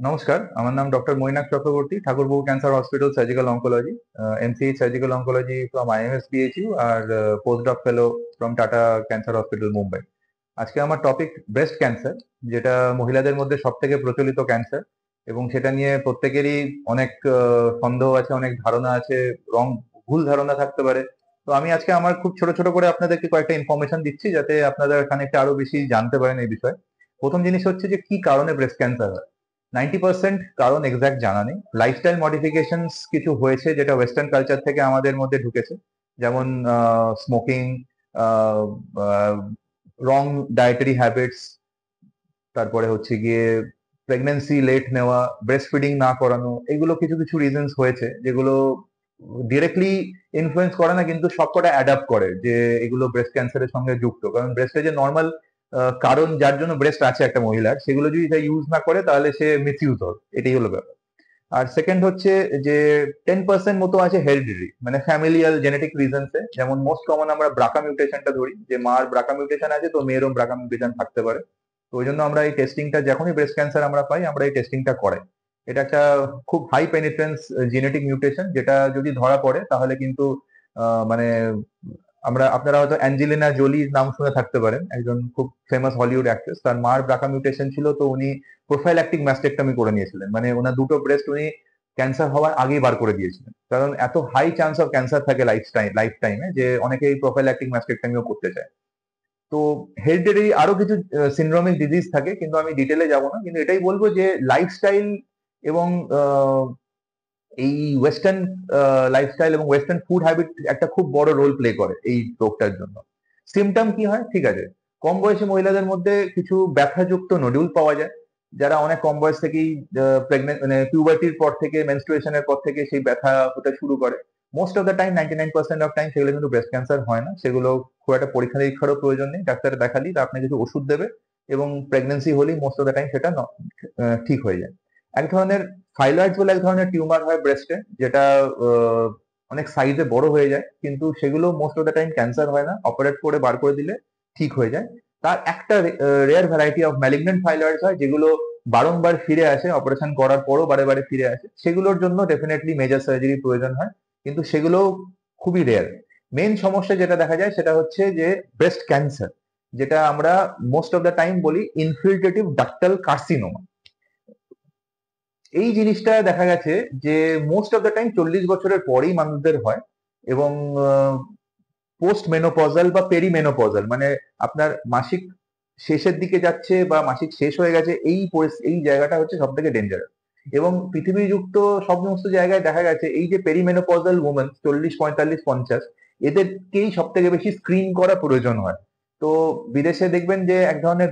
নমস্কার, আমার নাম doctor Mainak Chakraborty, Thakurpukur cancer hospital, surgical oncology, MCH surgical oncology from IMS PHU আর postdoc fellow from Tata cancer hospital, Mumbai. আজকে আমার টপিক ব্রেস্ট ক্যান্সার, যেটা মহিলাদের মধ্যে সব থেকে প্রচলিত ক্যান্সার এবং সেটা নিয়ে প্রত্যেকেরই অনেক সন্দেহ আছে, অনেক ধারণা আছে, ভুল ধারণা থাকতে পারে। তো আমি আজকে আমার খুব ছোট ছোট করে আপনাদেরকে কয়েকটা ইনফরমেশন দিচ্ছি যাতে আপনারা খানিকটা আরো বেশি জানতে পারেন এই বিষয়ে। প্রথম জিনিস হচ্ছে যে কি কারণে ব্রেস্ট ক্যান্সার হয়। 90% কারণ এক্সাক্ট জানা নেই। লাইফস্টাইল মডিফিকেশনস কিছু হয়েছে যেটা ওয়েস্টার্ন কালচার থেকে আমাদের মধ্যে ঢুকেছে, যেমন স্মোকিং, রং ডায়েটারি হ্যাবিটস, তারপরে হচ্ছে গিয়ে প্রেগনেন্সি লেট নেওয়া, ব্রেস্ট ফিডিং না করানো, এগুলো কিছু কিছু রিজনস হয়েছে যেগুলো ডিরেক্টলি ইনফ্লুয়েন্স করে না, কিন্তু সবকটা অ্যাডাপ্ট করে যে এগুলো ব্রেস্ট ক্যান্সারের সঙ্গে যুক্ত। কারণ ব্রেস্টে যে নর্মাল কারণ যার জন্য ব্রেস্ট আছে একটা মহিলার, সেগুলো যদি সে ইউজ না করে তাহলে সে মিস ইউজ হবে, এটাই হলো ব্যাপার। আর সেকেন্ড হচ্ছে যে 10% মতো আছে হেরিডিটারি, মানে ফ্যামিলিয়াল জেনেটিক রিজনসে। যেমন মোস্ট কমন আমরা ব্রাকা মিউটেশনটা ধরি, যে মার ব্রাকা মিউটেশন আছে তো মেয়েরও ব্রাকা মিউটেশন থাকতে পারে। তো ওই জন্য আমরা এই টেস্টিংটা, যখনই ব্রেস্ট ক্যান্সার আমরা পাই আমরা এই টেস্টিংটা করাই। এটা একটা খুব হাই পেনিট্রেন্স জেনেটিক মিউটেশন, যেটা যদি ধরা পড়ে তাহলে কিন্তু মানে আপনারা হয়তো অ্যাঞ্জেলিনা জোলির নাম শুনে থাকতে পারেন, একজন খুব ফেমাস হলিউড অ্যাক্ট্রেস। তার মার ব্রাকা মিউটেশন ছিল, তো উনি প্রোফাইল্যাক্টিক মাস্টেক্টমি করে নিয়েছিলেন, মানে ওনার দুটো ব্রেস্ট উনি ক্যান্সার হওয়ার আগেই বার করে দিয়েছিলেন। কারণ এত হাই চান্স অফ ক্যান্সার থাকে লাইফ টাইমে যে অনেকে এই প্রোফাইল্যাক্টিক মাস্টেক্টমিও করতে চায়। তো হেরিডিটারি আরো কিছু সিনড্রোমিক ডিজিজ থাকে, কিন্তু আমি ডিটেলে যাব না, কিন্তু এটাই বলবো যে লাইফস্টাইল এবং এই ওয়েস্টার্ন লাইফস্টাইল এবং ওয়েস্টার্ন ফুড হ্যাবিট একটা খুব বড় রোল প্লে করে এই রোগটার জন্য। সিমটম কি হয়? ঠিক আছে, কম বয়সী মহিলাদের মধ্যে কিছু ব্যথাযুক্ত নডিউল পাওয়া যায়, যারা অনেক কম বয়স থেকেই প্রেগনেন্ট, মানে পিউবার্টির পর থেকে, মেনস্ট্রুয়েশনের পর থেকে সেই ব্যথা হতে শুরু করে। Most of the time, 99% of time সেগুলো কিন্তু ব্রেস্ট ক্যান্সার হয় না। সেগুলো খুব একটা পরীক্ষা নিরীক্ষারও প্রয়োজন নেই, ডাক্তার দেখালি তা আপনি কিছু ওষুধ দেবে এবং প্রেগনেন্সি হলেই মোস্ট অফ দ্য টাইম সেটা ঠিক হয়ে যায়। এক ধরনের থাইরয়েড বলে এক ধরনের টিউমার হয় ব্রেস্টে, যেটা আহ, অনেক সাইজে বড় হয়ে যায়, কিন্তু সেগুলো most of the time cancer হয় না, অপারেট করে বার করে দিলে ঠিক হয়ে যায়। তার একটা rare variety of malignant thyroid হয়, যেগুলো বারংবার ফিরে আসে, অপারেশন করার পরও বারে বারে ফিরে আসে। সেগুলোর জন্য ডেফিনেটলি মেজর সার্জারি প্রয়োজন হয়, কিন্তু সেগুলো খুবই রেয়ার। মেন সমস্যা যেটা দেখা যায় সেটা হচ্ছে যে ব্রেস্ট ক্যান্সার, যেটা আমরা মোস্ট অফ দ্য টাইম বলি ইনফিল্ট্রেটিভ ডাক্টাল কার্সিনোমা। এই জিনিসটা দেখা গেছে যে মোস্ট অফ দ্য টাইম 40 বছরের পরেই মানুষদের হয়, এবং পোস্ট মেনোপজাল বা পেরিমেনোপজাল, মানে আপনার মাসিক শেষের দিকে যাচ্ছে বা মাসিক শেষ হয়ে গেছে, এই জায়গাটা হচ্ছে সব থেকে ডেঞ্জারাস। এবং পৃথিবীযুক্ত সমস্ত জায়গায় দেখা গেছে এই যে পেরিমেনোপজাল উমেন 40, 45, 50, এদেরকেই সব থেকে বেশি স্ক্রিন করা প্রয়োজন হয়। তো বিদেশে দেখবেন যে এক ধরনের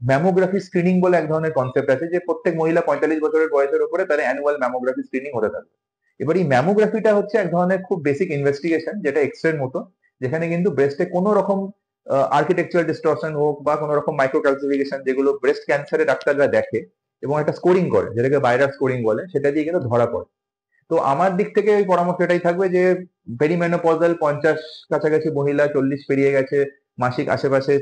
ম্যামোগ্রাফি স্ক্রিনিং বলে এক ধরনের কনসেপ্ট আছে, যে প্রত্যেক মহিলা 45 বছরের বয়সের উপরে তার অ্যানুয়াল ম্যামোগ্রাফি স্ক্রিনিং হতে থাকে। এবার এই ম্যামোগ্রাফিটা হচ্ছে এক ধরনের খুব বেসিক ইনভেস্টিগেশন, যেটা এক্সরের মতো, যেখানে কিন্তু ব্রেস্টে কোনো রকম আর্কিটেকচারাল ডিস্টরশন হোক বা কোনো রকম মাইক্রো ক্যালসিফিকেশন, যেগুলো ব্রেস্ট ক্যান্সারে ডাক্তাররা দেখে এবং একটা স্কোরিং করে, যেটাকে বাইরার স্কোরিং বলে, সেটা দিয়ে কিন্তু ধরা পড়ে। তো আমার দিক থেকে ওই পরামর্শ এটাই থাকবে যে পেরিমেনোপজাল 50 কাছাকাছি মহিলা, 40 পেরিয়ে গেছে, মাসিক আশেপাশে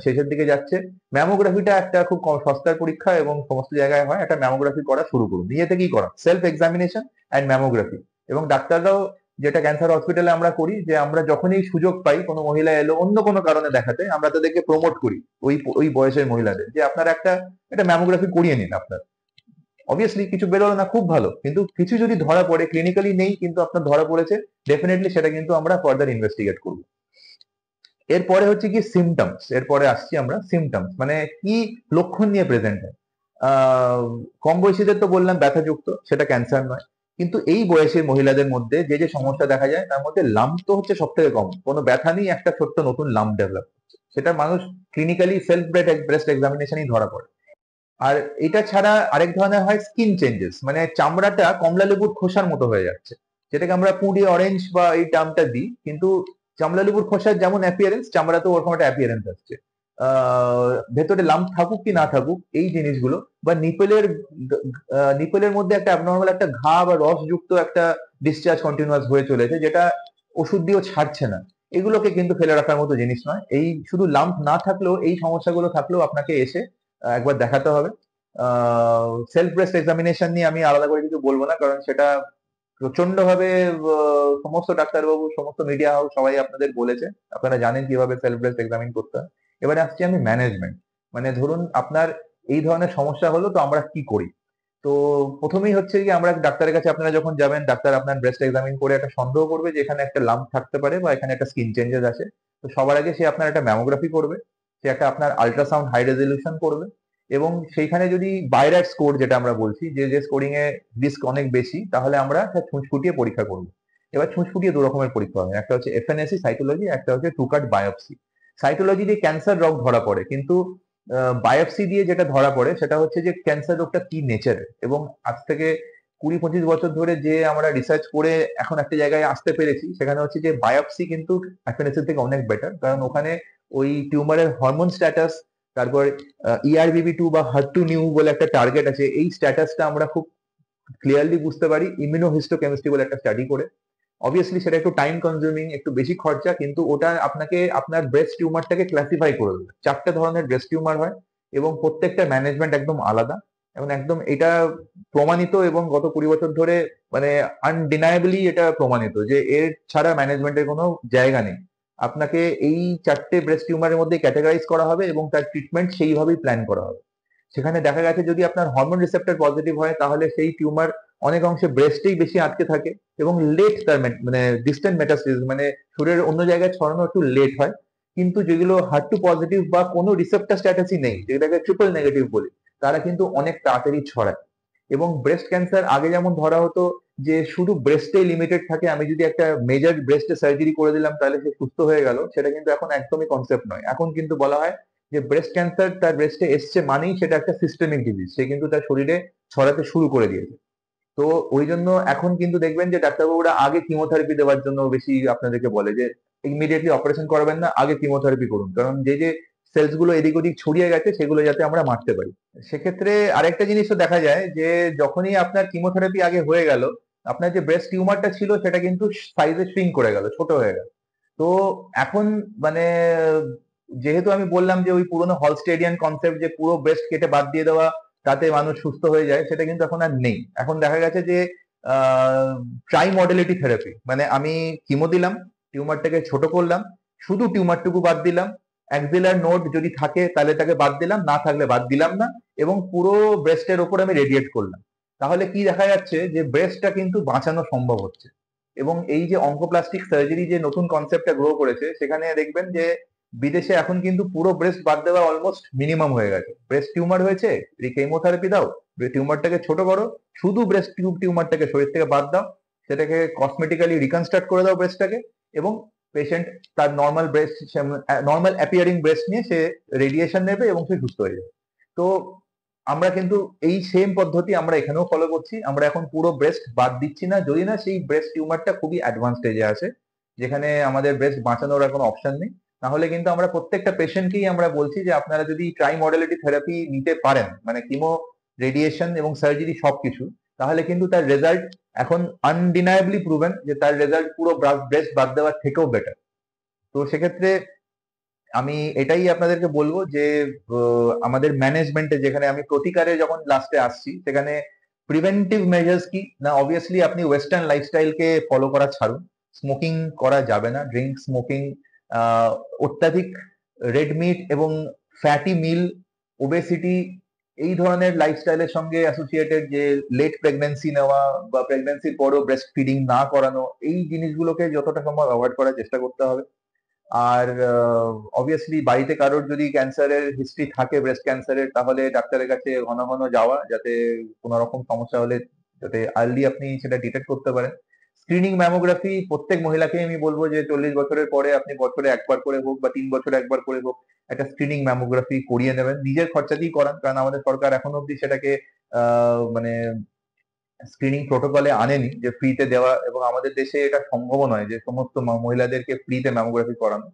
শেষের দিকে যাচ্ছে, ম্যামোগ্রাফিটা একটা খুব সস্তার পরীক্ষা এবং সমস্ত জায়গায় হয়, একটা ম্যামোগ্রাফি করা শুরু করুন, নিজে থেকেই করা, সেলফ এক্সামিনেশন অ্যান্ড ম্যামোগ্রাফি। এবং ডাক্তাররাও, যেটা ক্যান্সার হসপিটালে আমরা করি, যে আমরা যখনই সুযোগ পাই কোনো মহিলা এলো অন্য কোনো কারণে দেখাতে, আমরা তাদেরকে প্রমোট করি ওই ওই বয়সের মহিলাদের, যে আপনারা একটা ম্যামোগ্রাফি করিয়ে নিন। আপনার অবভিয়াসলি কিছু বেরোলো না, খুব ভালো, কিন্তু কিছু যদি ধরা পড়ে, ক্লিনিক্যালি নেই কিন্তু আপনার ধরা পড়েছে, ডেফিনেটলি সেটা কিন্তু আমরা ফার্দার ইনভেস্টিগেট করবো। এরপরে হচ্ছে কি সিমটমস, এরপরে আসছি আমরা সিমটমস, মানে কি লক্ষণ নিয়ে প্রেজেন্ট হয়। কম বয়সীদের তো বললাম ব্যথাযুক্ত, সেটা ক্যান্সার নয়। কিন্তু এই বয়সের মহিলাদের মধ্যে যে যে সমস্যা দেখা যায় তার মধ্যে লাম্প তো হচ্ছে সব থেকে কম, কোনো ব্যথা নেই, একটা ছোট্ট নতুন লাম্প ডেভেলপ হচ্ছে, সেটা মানুষ ক্লিনিক্যালি সেলফ ব্রেস্ট এক্সামিনেশনই ধরা পড়ে। আর এটা ছাড়া আরেক ধরনের হয় স্কিন চেঞ্জেস, মানে চামড়াটা কমলা লেবুর খোসার মতো হয়ে যাচ্ছে, যেটাকে আমরা পুডি অরেঞ্জ বা এই টার্মটা দিই, কিন্তু কমলা লেবুর খোসার যেমন অ্যাপিয়ারেন্স, চামড়াতেও ওরকম একটা অ্যাপিয়ারেন্স আসছে। ভেতরে লাম্প থাকুক কি না থাকুক এই জিনিসগুলো, বা নিপেলের মধ্যে একটা অ্যাবনর্মাল একটা ঘা বা রসযুক্ত একটা ডিসচার্জ কন্টিনিউয়াস হয়ে চলেছে, যেটা ওষুধ দিয়েও ছাড়ছে না, এগুলোকে কিন্তু ফেলে রাখার মতো জিনিস নয়। এই শুধু লাম্প না থাকলেও, এই সমস্যাগুলো থাকলেও আপনাকে এসে একবার দেখাতে হবে। সেলফ ব্রেস্ট এক্সামিনেশন নিয়ে আমি আলাদা করে কিছু বলবো না, কারণ সেটা প্রচন্ড ভাবে সমস্ত ডাক্তারবাবু, সমস্ত মিডিয়া হাউস সবাই আপনাদের বলেছে, আপনারা জানেন কিভাবে সেলফ ব্রেস্ট এক্সামিন করতে হয়। এবারে আসছি আমি ম্যানেজমেন্ট, মানে ধরুন আপনার এই ধরনের সমস্যা হলো, তো আমরা কি করি। তো প্রথমেই হচ্ছে কি, আমরা ডাক্তারের কাছে আপনারা যখন যাবেন, ডাক্তার আপনার ব্রেস্ট এক্সামিন করে একটা সন্দেহ করবে যে এখানে একটা লাম্প থাকতে পারে বা এখানে একটা স্কিন চেঞ্জেস আছে। তো সবার আগে সে আপনার একটা ম্যামোগ্রাফি করবে, সে একটা আপনার আল্ট্রাসাউন্ড হাই রেজলিউশন করবে, এবং সেইখানে যদি বাইরের স্কোর যেটা আমরা বলছি, যে যে স্কোরিং এ রিস্ক অনেক বেশি, তাহলে আমরা ছুঁচ ফুটিয়ে পরীক্ষা করবো। এবার ছুঁচ ফুটিয়ে দু রকমের পরীক্ষা হয়, একটা হচ্ছে এফএনএসি সাইটোলজি, একটা হচ্ছে টু কাট বায়োপসি। সাইটোলজি দিয়ে ক্যান্সার রোগ ধরা পড়ে, কিন্তু বায়োপসি দিয়ে যেটা ধরা পড়ে সেটা হচ্ছে যে ক্যান্সার রোগটা কি নেচারের। এবং আজ থেকে 20-25 বছর ধরে যে আমরা রিসার্চ করে এখন একটা জায়গায় আসতে পেরেছি, সেখানে হচ্ছে যে বায়োপসি কিন্তু এফএনএসি থেকে অনেক বেটার, কারণ ওখানে ওই টিউমারের হরমোন স্ট্যাটাস, তারপর ERBB2 বা HER2 নিউ বলে একটা টার্গেট আছে, এই স্ট্যাটাসটা আমরা খুব ক্লিয়ারলি বুঝতে পারি ইমিউনোহিস্টোকেমিস্ট্রি বলে একটা স্টাডি করে। অবভিয়াসলি সেটা একটু টাইম কনজিউমিং, একটু বেশি খরচা, কিন্তু ওটা আপনাকে আপনার ব্রেস্ট টিউমারটাকে ক্লাসিফাই করে দেবে। 4টে ধরনের ব্রেস্ট টিউমার হয়, এবং প্রত্যেকটা ম্যানেজমেন্ট একদম আলাদা, এবং একদম এটা প্রমাণিত, এবং গত 20 বছর ধরে মানে আনডিনায়েবলি এটা প্রমাণিত যে এর ছাড়া ম্যানেজমেন্টের কোনো জায়গা নেই। আপনাকে এই 4টে ব্রেস্ট টিউমারের মধ্যে ক্যাটাগরাইজ করা হবে, এবং তার ট্রিটমেন্ট সেইভাবেই প্ল্যান করা হবে। সেখানে দেখা গেছে যদি আপনার হরমোন রিসেপ্টর পজিটিভ হয়, তাহলে সেই টিউমার অনেক অংশে ব্রেস্টেই বেশি আটকে থাকে, এবং লেট তার মানে ডিস্টেন্ট মেটাস্টেসিস, মানে শরীরের অন্য জায়গায় ছড়ানো একটু লেট হয়। কিন্তু যেগুলো HER2 পজিটিভ বা কোনো রিসেপ্টর স্ট্যাটাসই নেই, যেটাকে ট্রিপল নেগেটিভ বলি, তারা কিন্তু অনেক তাড়াতাড়ি ছড়ায়। এবং ব্রেস্ট ক্যান্সার আগে যেমন ধরা হতো যে শুধু ব্রেস্টেই লিমিটেড থাকে, আমি যদি একটা মেজর ব্রেস্টে সার্জারি করে দিলাম তাহলে সে সুস্থ হয়ে গেল, সেটা কিন্তু এখন একদমই কনসেপ্ট নয়। এখন কিন্তু বলা হয় যে ব্রেস্ট ক্যান্সার তার ব্রেস্টে এসছে মানেই সেটা একটা সিস্টেমিক ডিজিজ, সে কিন্তু তার শরীরে ছড়াতে শুরু করে দিয়েছে। তো ওই জন্য এখন কিন্তু দেখবেন যে ডাক্তারবাবুরা আগে কিমোথেরাপি দেওয়ার জন্য বেশি আপনাদেরকে বলে যে ইমিডিয়েটলি অপারেশন করাবেন না, আগে কিমোথেরাপি করুন, কারণ যে যে সেলস গুলো এদিক ওদিক ছড়িয়ে গেছে সেগুলো যাতে আমরা মারতে পারি। সেক্ষেত্রে আরেকটা জিনিসও দেখা যায় যে যখনই আপনার কিমোথেরাপি আগে হয়ে গেল, আপনার যে ব্রেস্ট টিউমারটা ছিল সেটা কিন্তু সাইজে শ্রিঙ্ক করে গেল, ছোট হয়ে গেল। তো এখন মানে যেহেতু আমি বললাম যে ওই পুরোনো হলস্টেডিয়ান কনসেপ্ট যে পুরো ব্রেস্ট কেটে বাদ দিয়ে দেওয়া তাতে মানুষ সুস্থ হয়ে যায়, সেটা কিন্তু এখন আর নেই। এখন দেখা গেছে যে ট্রাই মডেলিটি থেরাপি, মানে আমি কিমো দিলাম, টিউমারটাকে ছোট করলাম, শুধু টিউমারটুকু বাদ দিলাম, অ্যাক্সিলার নোড যদি থাকে তাহলে তাকে বাদ দিলাম, না থাকলে বাদ দিলাম না, এবং পুরো ব্রেস্টের ওপর আমি রেডিয়েট করলাম। তাহলে কি দেখা যাচ্ছে যে ব্রেস্টটা কিন্তু বাঁচানো সম্ভব হচ্ছে। এবং এই যে অঙ্কোপ্লাস্টিক সার্জারি যে নতুন কনসেপ্টটা গ্রো করেছে, সেখানে দেখবেন যে বিদেশে এখন কিন্তু পুরো ব্রেস্ট বাদ দেওয়া অলমোস্ট মিনিমাম হয়ে গেছে। ব্রেস্ট টিউমার হয়েছে, কেমোথেরাপি দাও, টিউমারটাকে ছোট করো, শুধু ব্রেস্ট টিউমারটাকে শরীর থেকে বাদ দাও, সেটাকে কসমেটিক্যালি রিকনস্ট্রাক্ট করে দাও ব্রেস্টটাকে, এবং পেশেন্ট তার normal breast, normal appearing breast নিয়ে সে রেডিয়েশন নেবে এবং সে সুস্থ হয়ে যাবে। তো আমরা কিন্তু এই সেম পদ্ধতি আমরা এখানেও ফলো করছি। আমরা এখন পুরো ব্রেস্ট বাদ দিচ্ছি না, যদি না সেই ব্রেস্ট টিউমারটা খুবই অ্যাডভান্স স্টেজে আছে, যেখানে আমাদের ব্রেস্ট বাঁচানোর আর কোনো অপশন নেই। তাহলে কিন্তু আমরা প্রত্যেকটা পেশেন্টকেই আমরা বলছি যে আপনারা যদি ট্রাই মডেলিটি থেরাপি নিতে পারেন, মানে কিমো, রেডিয়েশন এবং সার্জারি সবকিছু, তাহলে কিন্তু তার রেজাল্ট এখন আনডিনায়েবলি প্রুভেন যে তার রেজাল্ট পুরো ব্রেস্ট বাদ দেওয়ার থেকেও বেটার। তো সেক্ষেত্রে আমি এটাই আপনাদেরকে বলবো যে আমাদের ম্যানেজমেন্টে, যেখানে আমি প্রতিকারে যখন লাস্টে আসছি, সেখানে প্রিভেন্টিভ মেজার্স কি না, অবভিয়াসলি আপনি ওয়েস্টার্ন লাইফস্টাইলকে ফলো করা ছাড়ুন। স্মোকিং করা যাবে না, ড্রিঙ্ক স্মোকিং, অত্যাধিক রেড মিট এবং ফ্যাটি মিল, ওবেসিটি, এই ধরনের লাইফস্টাইলের সঙ্গে অ্যাসোসিয়েটেড যে লেট প্রেগনেন্সি নেওয়া বা প্রেগনেন্সির পরও ব্রেস্ট ফিডিং না করানো, এই জিনিসগুলোকে যতটা সম্ভব অ্যাভয়েড করার চেষ্টা করতে হবে। আর অবভিয়াসলি বাড়িতে কারোর যদি ক্যান্সারের হিস্ট্রি থাকে, ব্রেস্ট ক্যান্সারের, তাহলে ডাক্তারের কাছে ঘন ঘন যাওয়া, যাতে কোনো রকম সমস্যা হলে যাতে আর্লি আপনি সেটা ডিটেক্ট করতে পারেন। স্ক্রিনিং ম্যামোগ্রাফি প্রত্যেক মহিলাকে আমি বলবো যে 40 বছরের পরে আপনি বছরে একবার করে হোক বা 3 বছরে একবার করে হোক একটা স্ক্রিনিং ম্যামোগ্রাফি করিয়ে নেবেন, নিজের খরচাতেই করান, কারণ আমাদের সরকার এখনো অব্দি সেটাকে মানে স্ক্রিনিং প্রোটোকলে আনেনি যে ফ্রিতে দেওয়া, এবং আমাদের দেশে এটা সম্ভব নয় যে সমস্ত মহিলাদেরকে ফ্রিতে ম্যামোগ্রাফি করানো।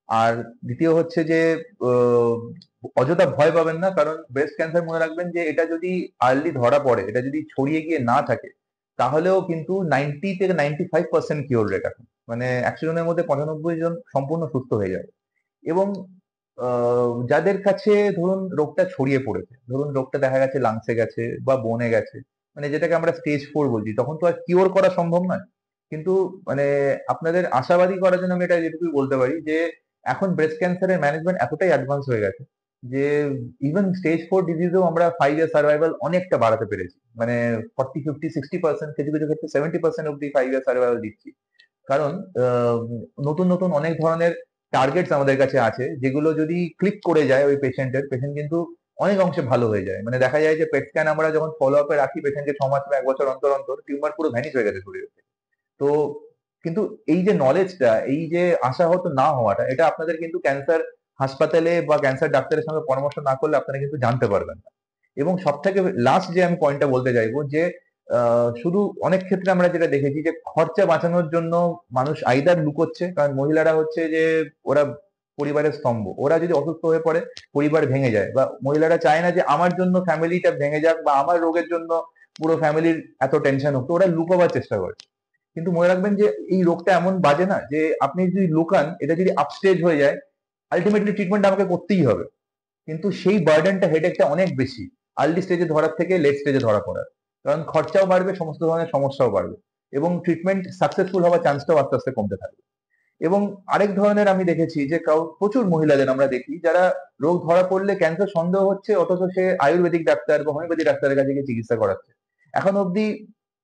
আর দ্বিতীয় হচ্ছে যে আহ, অযথা ভয় পাবেন না, কারণ ব্রেস্ট ক্যান্সার মনে রাখবেন যে এটা যদি আর্লি ধরা পড়ে, এটা যদি ছড়িয়ে গিয়ে না থাকে, তাহলেও কিন্তু 90 থেকে 95% কিওর রেট এখন, মানে 100 জনের মধ্যে 95 জন সম্পূর্ণ সুস্থ হয়ে যাবে। এবং যাদের কাছে ধরুন রোগটা ছড়িয়ে পড়েছে, ধরুন রোগটা দেখা গেছে লাংসে গেছে বা বোনে গেছে, মানে যেটাকে আমরা স্টেজ 4 বলছি, তখন তো আর কিওর করা সম্ভব নয়। কিন্তু মানে আপনাদের আশাবাদী করার জন্য আমি এটা যেটুকুই বলতে পারি যে এখন ব্রেস্ট ক্যান্সারের ম্যানেজমেন্ট এতটাই অ্যাডভান্স হয়ে গেছে যে ইভেন স্টেজ 4 ডিজিজেও আমরা 5 ইয়ার সার্ভাইভাল অনেকটা বাড়াতে পেরেছি। মানে 40, 50, 60%, কিছু কিছু ক্ষেত্রে 70% অব্দি 5 ইয়ার সার্ভাইভাল দিচ্ছি। কারণ নতুন নতুন অনেক ধরনের টার্গেটস আমাদের কাছে আছে, যেগুলো যদি ক্লিক করে যায় ওই পেশেন্ট কিন্তু অনেক অংশে ভালো হয়ে যায়। মানে দেখা যায় যে পেট স্ক্যান আমরা যখন ফলো আপে রাখি পেশেন্টকে 6 মাস বা 1 বছর অন্তর অন্তর, টিউমার পুরো ভ্যানিশ হয়ে গেছে শরীরে। তো কিন্তু এই যে নলেজটা, এই যে আশাহত না হওয়াটা, এটা আপনাদের কিন্তু ক্যান্সার হাসপাতালে বা ক্যান্সার ডাক্তারের সঙ্গে পরামর্শ না করলে আপনারা কিন্তু জানতে পারবেন না। এবং সবথেকে লাস্ট যে আমি পয়েন্টটা বলতে চাইবো যে শুধু অনেক ক্ষেত্রে আমরা যেটা দেখেছি যে খরচা বাঁচানোর জন্য মানুষ আইদার লুকোচ্ছে, কারণ মহিলারা হচ্ছে যে ওরা পরিবারের স্তম্ভ, ওরা যদি অসুস্থ হয়ে পড়ে পরিবার ভেঙে যায়, বা মহিলারা চায় না যে আমার জন্য ফ্যামিলিটা ভেঙে যাক বা আমার রোগের জন্য পুরো ফ্যামিলির এত টেনশন হোক, তো ওরা লুকোবার চেষ্টা করে। কিন্তু মনে রাখবেন যে এই রোগটা এমন বাজে না যে আপনি যদি লুকান, এটা যদি আপস্টেজ হয়ে যায় আলটিমেটলি ট্রিটমেন্ট আমাকে করতেই হবে। কিন্তু সেই বার্ডেনটা, হেডেকটা অনেক বেশি আর্লি স্টেজে ধরার থেকে লেট স্টেজে ধরা পড়ার। কারণ খরচাও বাড়বে, সমস্ত ধরনের সমস্যাও বাড়বে, এবং ট্রিটমেন্ট সাকসেসফুল হওয়ার চান্সটাও আস্তে আস্তে কমতে থাকবে। এবং আরেক ধরনের আমি দেখেছি যে প্রচুর মহিলাদের আমরা দেখি যারা রোগ ধরা পড়লে ক্যান্সার সন্দেহ হচ্ছে, অথচ সে আয়ুর্বেদিক ডাক্তার বা হোমিওপ্যাথি ডাক্তারের কাছে গিয়ে চিকিৎসা করাচ্ছে। এখন অবধি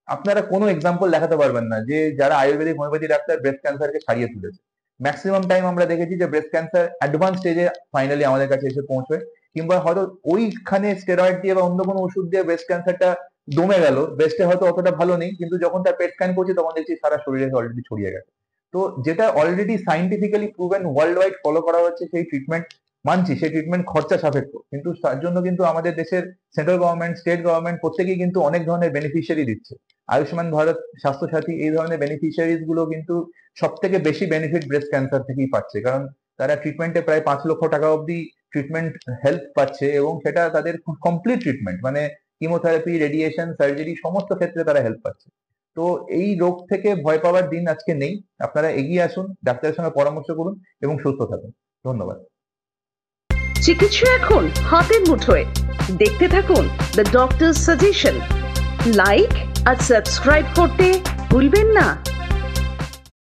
আপনারা কোনো এক্সাম্পল দেখাতে পারবেন না যে যারা আয়ুর্বেদিক হোমিওপ্যাথি ডাক্তার ব্রেস্ট ক্যান্সারকে সারিয়ে তুলেছে। ম্যাক্সিমাম টাইম আমরা দেখেছি যে ব্রেস্ট ক্যান্সার অ্যাডভান্স স্টেজে ফাইনালি আমাদের কাছে এসে পৌঁছবে, কিংবা হয়তো ওইখানে স্টেরয়েড দিয়ে বা অন্য কোনো ওষুধ দিয়ে ব্রেস্ট ক্যান্সারটা দমে গেল, ব্রেস্টে হয়তো অতটা ভালো নেই, কিন্তু যখন তার পেট স্ক্যান করছি তখন দেখছি সারা শরীরে অলরেডি ছড়িয়ে গেছে। তো যেটা already scientifically proven, world wide follow করা হচ্ছে, সেই ট্রিটমেন্ট মানছি, সেই ট্রিটমেন্ট খরচা সাপেক্ষ, কিন্তু তার জন্য কিন্তু আমাদের দেশের সেন্ট্রাল গভর্নমেন্ট, স্টেট গভর্নমেন্ট প্রত্যেকেই কিন্তু অনেক ধরনের বেনিফিশিয়ারি দিচ্ছে। আয়ুষ্মান ভারত, স্বাস্থ্যসাথী, এই ধরনের বেনিফিশিয়ারিজ গুলো কিন্তু সব থেকে বেশি বেনিফিট ব্রেস্ট ক্যান্সার থেকেই পাচ্ছে, কারণ তারা ট্রিটমেন্টে প্রায় 5 লক্ষ টাকা অব্দি ট্রিটমেন্ট হেল্প পাচ্ছে, এবং সেটা তাদের কমপ্লিট ট্রিটমেন্ট, মানে কিমোথেরাপি, রেডিয়েশন, সার্জারি, সমস্ত ক্ষেত্রে তারা হেল্প পাচ্ছে। তো এই রোগ থেকে ভয় পাওয়ার দিন আজকে নেই। আপনারা এগিয়ে আসুন, ডাক্তারের সঙ্গে পরামর্শ করুন এবং সুস্থ থাকুন। ধন্যবাদ। চিকিৎসা এখন হাতের মুঠোয়। দেখতে থাকুন দ্য ডক্টরস সাজেশন। লাইক আর সাবস্ক্রাইব করতে ভুলবেন না।